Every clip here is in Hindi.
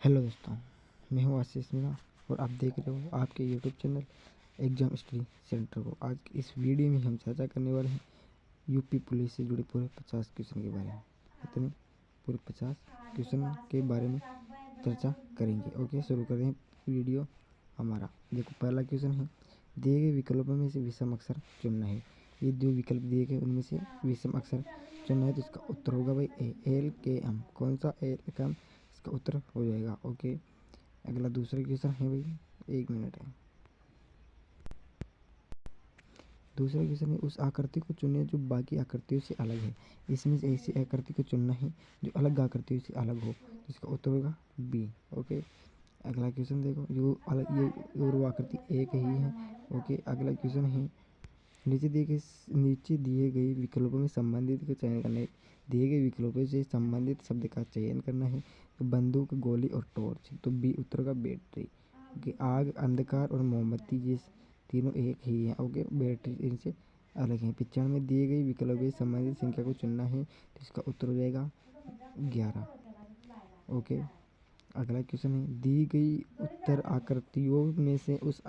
हेलो दोस्तों, मैं हूं आशीष मीणा और आप देख रहे हो आपके YouTube channel exam study centre को। आज की इस वीडियो में हम चर्चा करने वाले हैं यूपी पुलिस से जुड़े पूरे 50 क्वेश्चन के बारे में। इतने पूरे 50 क्वेश्चन के बारे में चर्चा करेंगे। ओके, शुरू करें वीडियो हमारा। देखो, पहला क्वेश्चन है, दिए गए विकल्पों में से विषम अक्षर चुनना है। ये जो विकल्प दिए गए उनमें से विषम अक्षर चुनना है, तो इसका उत्तर होगा भाई एल के एम। कौन सा एल के एम? इसका उत्तर हो जाएगा। ओके, अगला दूसरा क्वेश्चन है भाई, 1 मिनट है। दूसरा क्वेश्चन है, उस आकृति को चुनिए जो बाकी आकृतियों से अलग है। इसमें से ऐसी आकृति को चुनना है जो अलग आकृतियों से अलग हो, तो इसका उत्तर होगा बी। ओके, अगला क्वेश्चन देखो, जो अलग ये और वो आकृति एक ही है। ओके, अगला क्वेश्चन है, नीचे दिए गए विकल्पों में संबंधित का चयन करना है। दिए गए विकल्पों से संबंधित शब्द का चयन करना है। तो बंदूक, गोली और टॉर्च, तो बी उत्तर का बैटरी। ओके, आग, अंधकार और मोमबत्ती, ये तीनों एक ही है। ओके, बैटरी इनसे अलग है। 95 में दिए गए विकल्पों से संबंधित संख्या को चुनना है, तो इसका उत्तर हो जाएगा 11। ओके, अगला क्वेश्चन है, दी गई उत्तर आकृतियों में से उस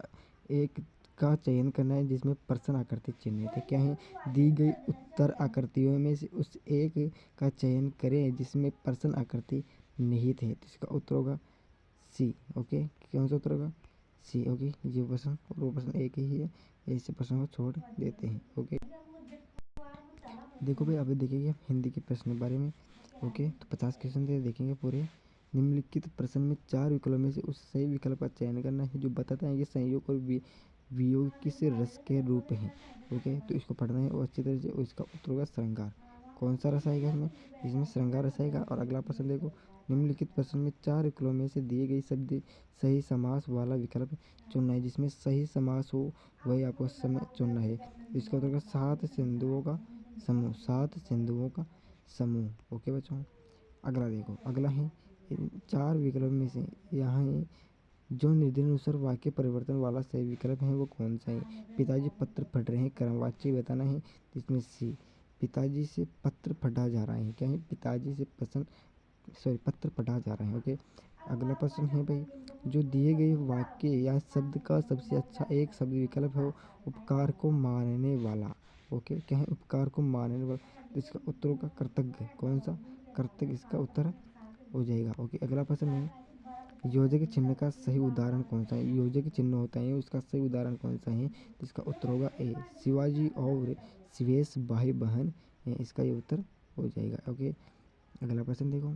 एक का चयन करना है जिसमें प्रश्न आकृति चिन्हित है। क्या है? दी गई उत्तर आकृतियों में से उस एक का चयन करें जिसमें प्रश्न आकृति निहित है, तो इसका उत्तर होगा सी। ओके, कौन सा उत्तर होगा? सी। ओके, ये प्रश्न और वो प्रश्न एक ही है, ऐसे प्रश्न को छोड़ देते हैं। ओके, देखो भाई, अभी देखेंगे हिंदी के प्रश्न के बारे में। ओके, तो 50 क्वेश्चन देखेंगे पूरे। निम्नलिखित प्रश्न में 4 विकल्पों में से उस सही विकल्प का चयन करना है जो बताता है कि संयोग और वियोग किस रस के रूप हैं। ओके, तो इसको पढ़ना है और अच्छी तरह से। इसका उत्तर होगा श्रृंगार। कौन सा रस आएगा इसमें? इसमें श्रृंगार रस आएगा। और अगला प्रश्न देखो, निम्नलिखित प्रश्न में 4 विकल्पों में से दिए गई शब्द सही समास वाला विकल्प चुनना है। जिसमें सही समास हो वही आपको समय चुनना है। इसका उत्तर होगा 7 सिंधुओं का समूह। 7 सिंधुओं का समूह। ओके बच्चों, अगला देखो, अगला है, इन 4 विकल्प में से यहाँ जो निर्देशानुसार वाक्य परिवर्तन वाला सही विकल्प है वो कौन सा है? पिताजी पत्र पढ़ रहे हैं, क्रमवाची बताना है, जिसमें सी। पिताजी से पत्र पढ़ा जा रहा है। क्या है? पिताजी से पत्र पढ़ा जा रहा है। ओके, अगला प्रश्न है भाई, जो दिए गए वाक्य या शब्द का सबसे अच्छा एक शब्द विकल्प हो उपकार को मानने वाला। ओके, क्या है? उपकार को मानने वाला, तो इसका उत्तर होगा कृतज्ञ। कौन सा? कृतज्ञ इसका उत्तर हो जाएगा। ओके, अगला प्रश्न है, योजक चिन्ह का सही उदाहरण कौन सा है? योजक चिन्ह होता है, उसका सही उदाहरण कौन सा है? तो इसका उत्तर होगा ए। शिवाजी और शिवेश भाई बहन, इसका ये उत्तर हो जाएगा। ओके, अगला प्रश्न देखो,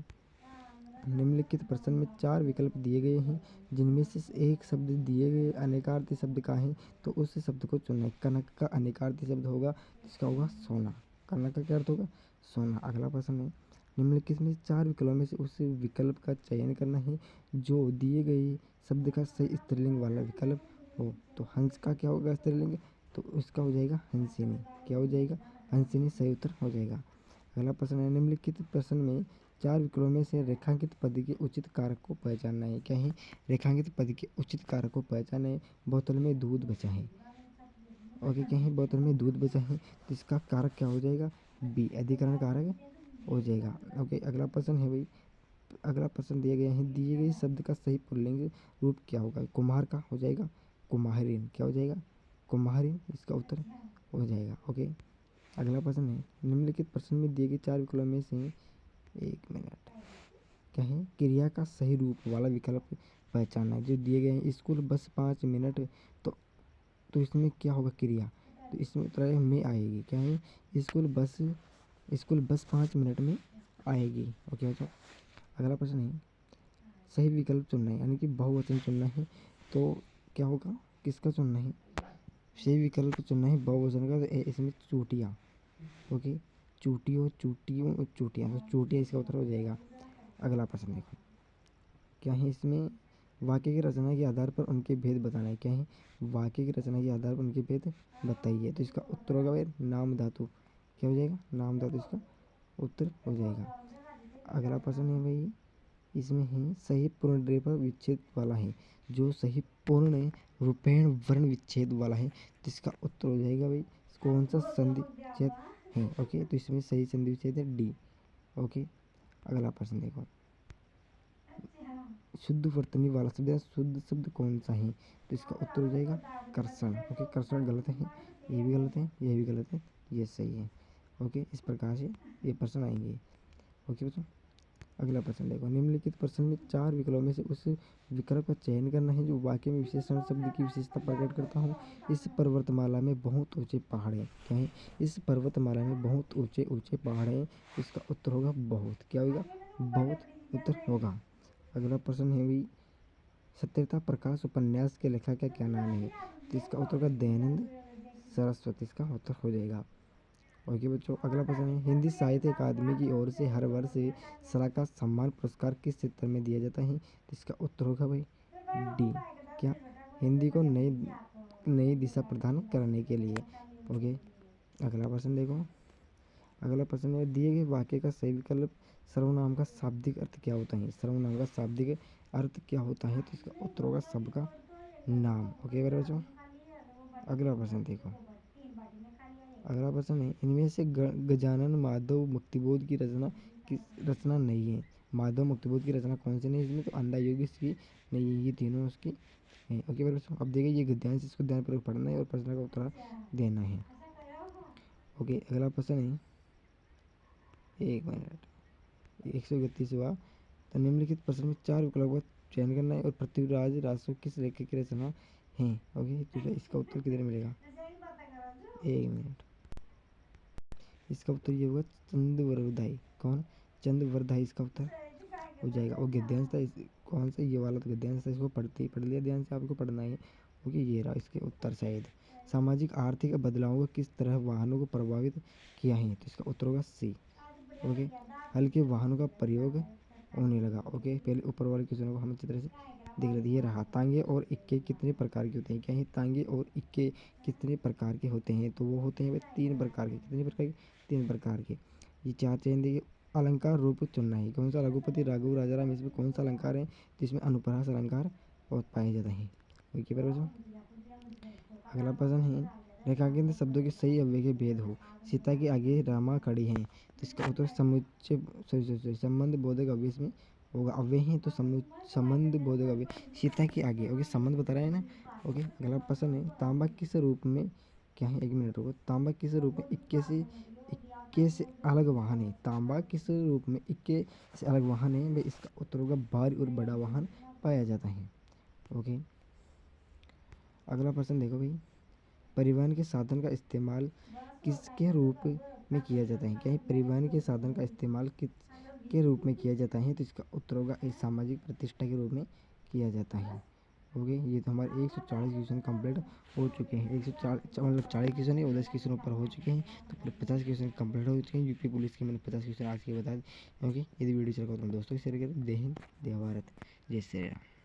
निम्नलिखित प्रश्न में 4 विकल्प दिए गए हैं जिनमें से एक शब्द दिए गए अनेकार्थी शब्द का है, तो उस शब्द को चुनना है। कनक का अनेकार्थी शब्द होगा, इसका होगा सोना। कनक का क्या अर्थ होगा? सोना। अगला प्रश्न है, निम्नलिखित में 4 विकल्पों में से उस विकल्प का चयन करना है जो दिए गए शब्द का सही स्त्रीलिंग वाला विकल्प हो। तो हंस का क्या होगा स्त्रीलिंग? तो इसका हो जाएगा हंसिनी। क्या हो जाएगा? हंसिनी सही उत्तर हो जाएगा। अगला प्रश्न है, निम्नलिखित प्रश्न में 4 विकल्पों में से रेखांकित पद के उचित कारक को पहचानना है। क्या है? रेखांकित पद के उचित कारक को पहचानना है। बोतल में दूध बचा है। ओके, क्या है? बोतल में दूध बचा है, तो इसका कारक क्या हो जाएगा? बी, अधिकरण कारक हो जाएगा। ओके, अगला प्रश्न है भाई, अगला प्रश्न दिया गया है, दिए गए शब्द का सही पुल्लिंग रूप क्या होगा? कुम्हार का हो जाएगा कुम्हारिन। क्या हो जाएगा? कुम्हारिन, इसका उत्तर हो जाएगा। ओके, अगला प्रश्न है, निम्नलिखित प्रश्न में दिए गए 4 विकल्पों में से 1 मिनट, क्या है? क्रिया का सही रूप वाला विकल्प पहचानना है। जो दिए गए हैं, स्कूल बस 5 मिनट, तो इसमें क्या होगा क्रिया? तो इसमें उत्तर में आएगी। क्या है? स्कूल बस 5 मिनट में आएगी। ओके बच्चों, अगला प्रश्न है, सही विकल्प चुनना है, यानी कि बहुवचन चुनना है। तो क्या होगा? किसका चुनना है? सही विकल्प चुनना है बहुवचन का। तो इसमें चूटियाँ। ओके, चूटियों, चूटियों और चूटियाँ, तो चूटियाँ इसका उत्तर हो जाएगा। अगला प्रश्न देखो, क्या है? इसमें वाक्य की रचना के आधार पर उनके भेद बताना है। क्या है? वाक्य की रचना के आधार पर उनके भेद बताइए, तो इसका उत्तर होगा भाई नाम धातु। क्या हो जाएगा? नाम धातु इसका उत्तर हो जाएगा। अगला प्रश्न है भाई, इसमें है सही पूर्णरेफा विच्छेद वाला है। जो सही पूर्ण रूपेण वर्ण विच्छेद वाला है, तो इसका उत्तर हो जाएगा भाई कौन सा संधि विच्छेद है। ओके, तो इसमें सही संधि विच्छेद है डी। ओके, अगला प्रश्न देखो, शुद्ध वर्तनी वाला शब्द या शुद्ध शब्द कौन सा है? तो इसका उत्तर हो जाएगा कर्षण। ओके, कर्षण गलत है, ये भी गलत है, ये भी गलत है, ये सही है। ओके, इस प्रकार से ये प्रश्न आएंगे। ओके बच्चों, अगला प्रश्न देखो, निम्नलिखित प्रश्न में 4 विकल्पों में से उस विकल्प का चयन करना है जो वाक्य में विशेषण शब्द की विशेषता प्रकट करता हूँ। इस पर्वतमाला में बहुत ऊंचे पहाड़ हैं। क्या है? इस पर्वतमाला में बहुत ऊंचे ऊंचे पहाड़ हैं। इसका उत्तर होगा बहुत। क्या होगा? बहुत उत्तर होगा। अगला प्रश्न है भी, सत्यता प्रकाश उपन्यास के लेखक का क्या नाम है? तो इसका उत्तर होगा दयानंद सरस्वती, इसका उत्तर हो जाएगा। ओके बच्चों, अगला प्रश्न है, हिंदी साहित्य अकादमी की ओर से हर वर्ष सलाहकार सम्मान पुरस्कार किस क्षेत्र में दिया जाता है? तो इसका उत्तर होगा भाई डी। क्या? हिंदी को नई नई दिशा प्रदान करने के लिए। ओके, अगला प्रश्न देखो, अगला प्रश्न है, दिए गए वाक्य का सही विकल्प सर्वनाम का शाब्दिक अर्थ क्या होता है? सर्वनाम का शाब्दिक अर्थ क्या होता है? तो इसका उत्तर होगा सबका नाम। ओके मेरे बच्चों, अगला प्रश्न देखो, अगला प्रश्न है, इनमें से गजानन माधव मुक्तिबोध की रचना नहीं है। माधव मुक्तिबोध की रचना कौन सी नहीं है इसमें? तो अंधा योगी इसकी नहीं है, ये तीनों उसकी है। ओके मेरे बच्चों, अब देखिए ये गद्यांश, इसको ध्यानपूर्वक पढ़ना है और प्रश्न का उत्तर देना है। ओके, अगला प्रश्न है, 131वां, तो निम्नलिखित प्रश्न में 4 विकल्पों का चयन करना है और पृथ्वीराज रासो किस लेखक की रचना है? ओके, ठीक है, इसका उत्तर किधर मिलेगा? 1 मिनट, इसका उत्तर ये होगा चंद्रवरदाई। कौन? चंद्रवरदाई इसका उत्तर हो जाएगा। और गद्यांश था कौन सा? ये वाला तो गद्यांश था, इसको पढ़ लिया ध्यान से, आपको पढ़ना है। ओके, ये रहा इसके उत्तर शायद। सामाजिक आर्थिक बदलावों को किस तरह वाहनों को प्रभावित किया है? तो इसका उत्तर होगा सी। ओके, हल्के वाहनों का प्रयोग होने लगा। ओके, पहले ऊपर वाले क्वेश्चन को हम अच्छी तरह से देख लेते हैं। ये रहा, तांगे और इक्के कितने प्रकार के होते हैं? क्या है? तांगे और इक्के कितने प्रकार के होते हैं? तो वो होते हैं भाई 3 प्रकार के। कितने प्रकार के? 3 प्रकार के। ये 4 चयन देखिए, अलंकार रूप चुनना है। कौन सा? रघुपति राघव राजाराम, इसमें कौन सा अलंकार है जिसमें अनुप्रास अलंकार बहुत पाए जाते हैं? ओके बच्चों, अगला प्रश्न है, रेखांकित शब्दों के सही अव्यय के भेद हो। सीता के आगे रामा खड़ी हैं, तो इसका उत्तर समुच्चय संबंध बोधक अव्यय इसमें होगा। अव्यय है तो संबंध बोधक अव्यय सीता के आगे। ओके, संबंध बता रहे हैं ना। ओके, अगला प्रश्न है, तांबा किस रूप में, क्या है? 1 मिनट रुको, तांबा किस रूप में इक्के से अलग वाहन है? तांबा किस रूप में इक्के से अलग वाहन है भाई? इसका उत्तर होगा भारी और बड़ा वाहन पाया जाता है। ओके, अगला प्रश्न देखो भाई, परिवहन के साधन का इस्तेमाल किसके रूप में किया जाता है? क्या है? परिवहन के साधन का इस्तेमाल किस के रूप में किया जाता है? तो इसका उत्तर होगा एक सामाजिक प्रतिष्ठा के रूप में किया जाता है। ओके, ये तो हमारे 140 क्वेश्चन कंप्लीट हो चुके हैं। 140 मतलब 40 क्वेश्चन है और 10 क्वेश्चन ऊपर हो चुके हैं, तो पूरे 50 क्वेश्चन कंप्लीट हो चुके हैं। यूपी पुलिस के मैंने 50 क्वेश्चन आज के बता दें। ओके, यदि वीडियो चल रहा हो तो दोस्तों शेयर करें। जय हिंद, जय भारत, जय श्री राम।